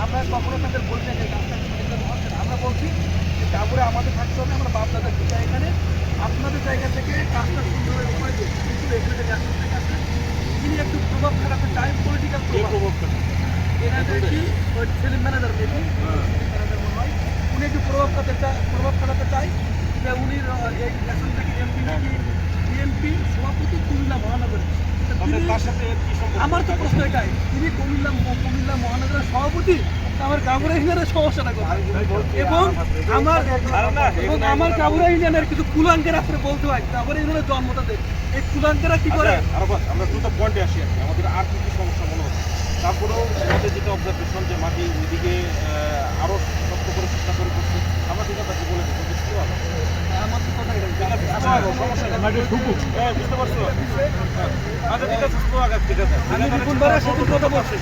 আমরা কখনো তাদের বলি না যে কাজটা হচ্ছে না। আমরা বলছি যে কাবুরে আমাদের থাকতে হবে, আমরা বাপ দাদার পিতা এখানে আপনাদের জায়গা থেকে কাজটা সুন্দরভাবে করে দিই। কিন্তু এখানে ন্যাশনাল থেকে আসেন, তিনি একটু প্রভাব খাটাতে চায়, পলিটিক্যাল প্রভাব এনাদের কি ওই ছেলে ম্যানেজার মেবি ম্যানেজার মনে হয়, উনি একটু প্রভাব খাটাতে চায় যে উনি এই ন্যাশনাল থেকে এমপি নাকি বিএনপি সভাপতি কুমিল্লা মহানগরে। আমার তো প্রশ্ন এটাই, তিনি কুমিল্লা মহানগরের সভাপতি, আমার কাবুরা ইউনিয়নের সমস্যাটা কোথায়? এবং আমার কাবুরা ইউনিয়নের কিছু কুলাঙ্কের আপনি বলতে হয় কাবুরা ইউনিয়নের জন্মটা দেয়, এই কুলাঙ্কেরা কি করে? আমরা দুটো পয়েন্টে আসি। আমাদের আর কি সমস্যা মনে হচ্ছে, তারপরেও আমাদের যেটা অবজারভেশন যে মাটি ওইদিকে আরও শক্ত করে চেষ্টা করে করছে, আমরা যেটা তাকে বলে দেবো বুঝতে পারবো। আমার তো কথা এটাই। বুঝতে পারছো? আচ্ছা ঠিক আছে, ঠিক আছে। আমি রিপুনবারের সেদিন কথা বলছি,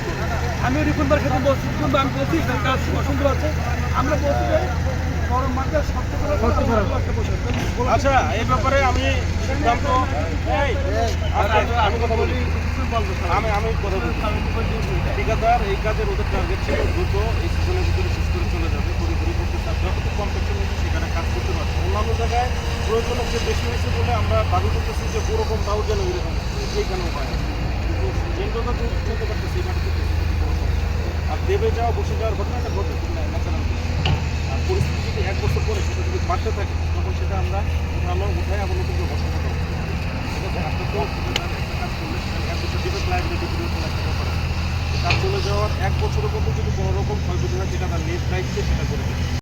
আমি রিপুনবার সেদিন বলছি, কিন্তু আমি বলছি কাজ সুন্দর আছে, আমরা বলছি যে গরম মাঠে শক্ত করে আচ্ছা এই ব্যাপারে আমি সিদ্ধান্ত আমি কথা বলি, আমি কথা বলছি। ঠিকাদার এই কাজের ওদের টার্গেট ছিল দ্রুত এই সিজনের ভিতরে শেষ করে চলে যাবে, পরিপূরণ করতে চাপ যতটুকু কমপ্লেক্সন হয়েছে সেখানে কাজ করতে পারছে। অন্যান্য জায়গায় প্রয়োজনের যে বেশি হয়েছে বলে আমরা দাবি করতেছি যে ওরকমটাও যেন এরকম এইখানে উপায় আছে। কিন্তু যেটা চলতে পারতেছে এই মাটিতে কোনো সমস্যা। আর দেবে যাওয়া বসে যাওয়ার ঘটনাটা ঘটে ন্যাচারাল। আর পরিস্থিতি যদি 1 বছর পরে সেটা যদি বাড়তে থাকে তখন সেটা আমরা উঠায় আবার নতুন করে বসানো হবে। ঠিক আছে, আপনার তো একটা কাজ করলে সেখানে 1 বছর ডিফেক্ট লাইবিলিটি একটা ব্যাপার আছে। কাজ চলে যাওয়ার 1 বছরের মধ্যে যদি কোনো রকম ক্ষয়ক্ষতি হয় সেটা তার নিজ দায়িত্বে সেটা করে দেবে।